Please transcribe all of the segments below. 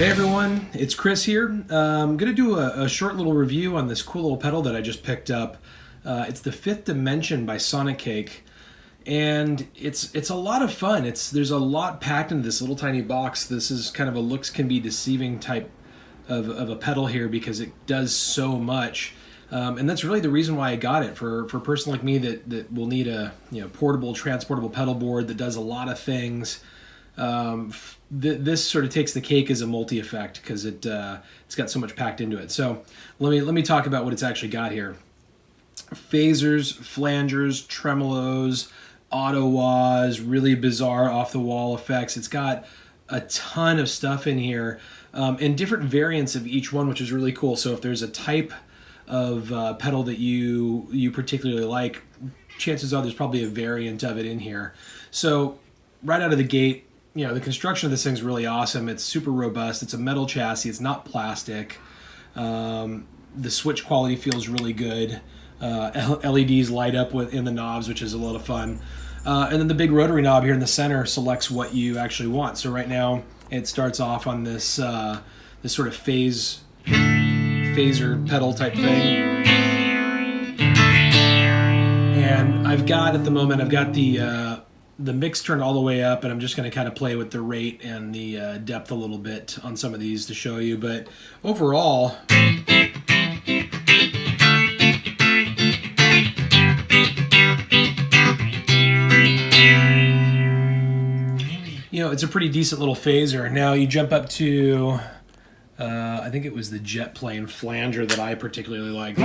Hey everyone, it's Chris here. I'm going to do a short little review on this cool little pedal that I just picked up. It's the Fifth Dimension by Sonicake, and it's a lot of fun. There's a lot packed into this little tiny box. This is kind of a looks can be deceiving type of a pedal here because it does so much. And that's really the reason why I got it, for a person like me that will need a portable, transportable pedal board that does a lot of things. This sort of takes the cake as a multi-effect because it's got so much packed into it. So let me talk about what it's actually got here. Phasers, flangers, tremolos, auto-wahs, really bizarre off-the-wall effects. It's got a ton of stuff in here, and different variants of each one, which is really cool. So if there's a type of pedal that you particularly like, chances are there's probably a variant of it in here. So right out of the gate, the construction of this thing's really awesome. It's super robust. It's a metal chassis. It's not plastic. The switch quality feels really good. LEDs light up in the knobs, which is a lot of fun. And then the big rotary knob here in the center selects what you actually want. So right now it starts off on this this sort of phaser pedal type thing. And I've got the mix turned all the way up, and I'm just going to kind of play with the rate and the depth a little bit on some of these to show you. But overall, it's a pretty decent little phaser. Now you jump up to, I think it was the jet plane flanger that I particularly like.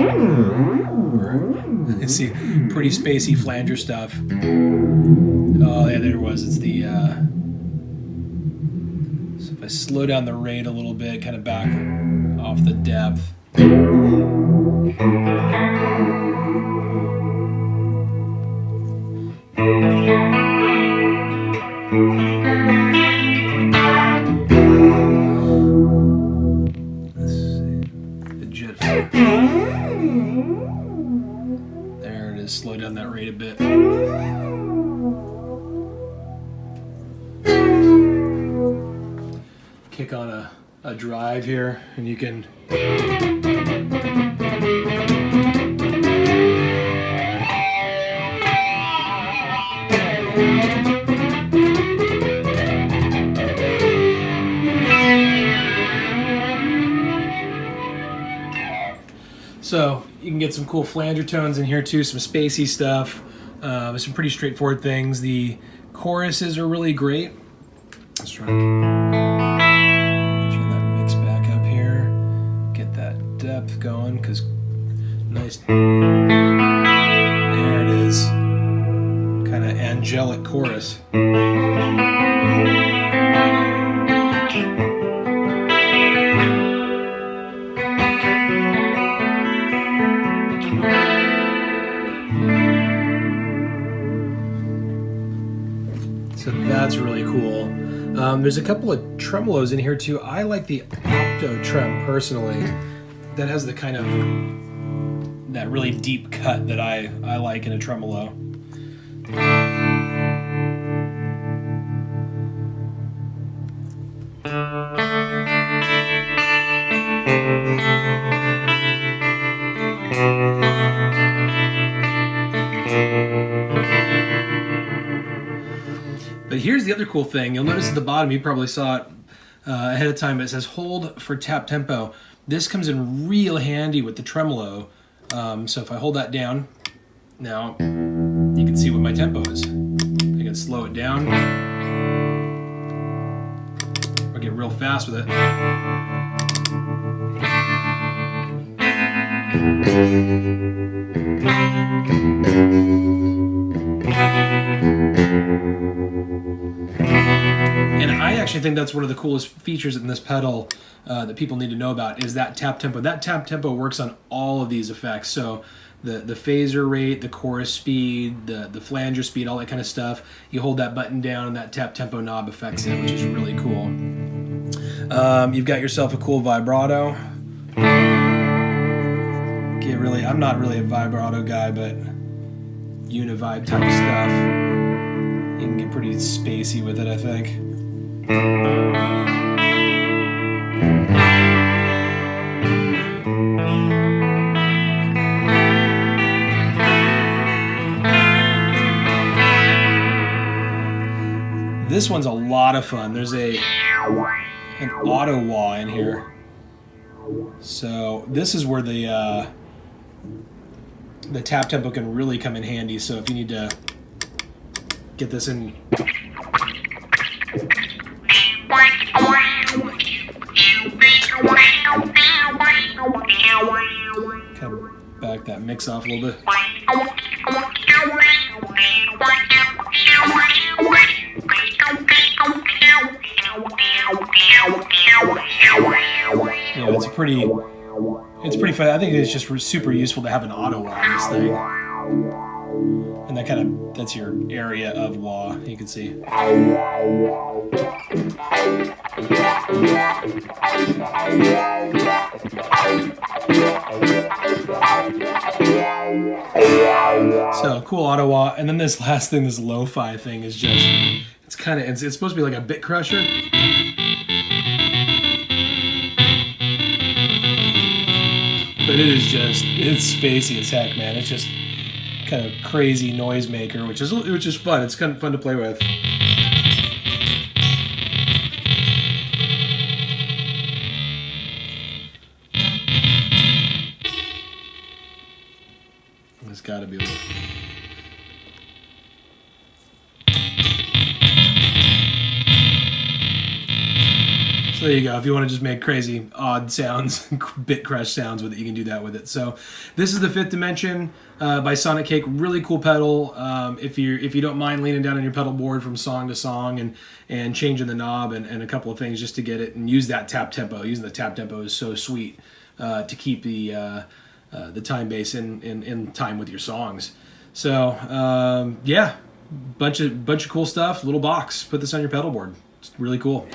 You see, pretty spacey flanger stuff. Oh yeah, there it was. It's the, so if I slow down the rate a little bit, kind of back off the depth. Let's see, the jet. There it is, slow down that rate a bit. Kick on a drive here, and you can so you can get some cool flanger tones in here too, some spacey stuff, some pretty straightforward things. The choruses are really great. Let's try turn that mix back up here, get that depth going, because nice, there it is, kind of angelic chorus. So that's really cool. There's a couple of tremolos in here too. I like the Opto Trem personally. That has the kind of that really deep cut that I like in a tremolo. But here's the other cool thing. You'll notice at the bottom, you probably saw it ahead of time, but it says hold for tap tempo. This comes in real handy with the tremolo. So if I hold that down, now you can see what my tempo is. I can slow it down or get real fast with it. And I actually think that's one of the coolest features in this pedal that people need to know about is that tap tempo. That tap tempo works on all of these effects. So the phaser rate, the chorus speed, the flanger speed, all that kind of stuff. You hold that button down and that tap tempo knob affects it, which is really cool. You've got yourself a cool vibrato. I'm not really a vibrato guy, but univibe type of stuff. You can get pretty spacey with it, I think. This one's a lot of fun. There's an auto wah in here. So this is where the tap tempo can really come in handy. So if you need to get this in, kind of back that mix off a little bit. Yeah, it's pretty fun. I think it's just super useful to have an auto wah on this thing. And that's your area of wah, you can see. So cool auto wah. And then this last thing, this lo-fi thing is just, it's supposed to be like a bit crusher. But it's spacey as heck, man. It's just kind of crazy noisemaker, which is fun. It's kind of fun to play with. It's got to be. So there you go. If you want to just make crazy, odd sounds, bit crush sounds with it, you can do that with it. So this is the Fifth Dimension by Sonicake. Really cool pedal. If you don't mind leaning down on your pedal board from song to song and changing the knob and a couple of things just to get it and use that tap tempo. Using the tap tempo is so sweet to keep the time bass in time with your songs. So yeah, bunch of cool stuff. Little box. Put this on your pedal board. It's really cool.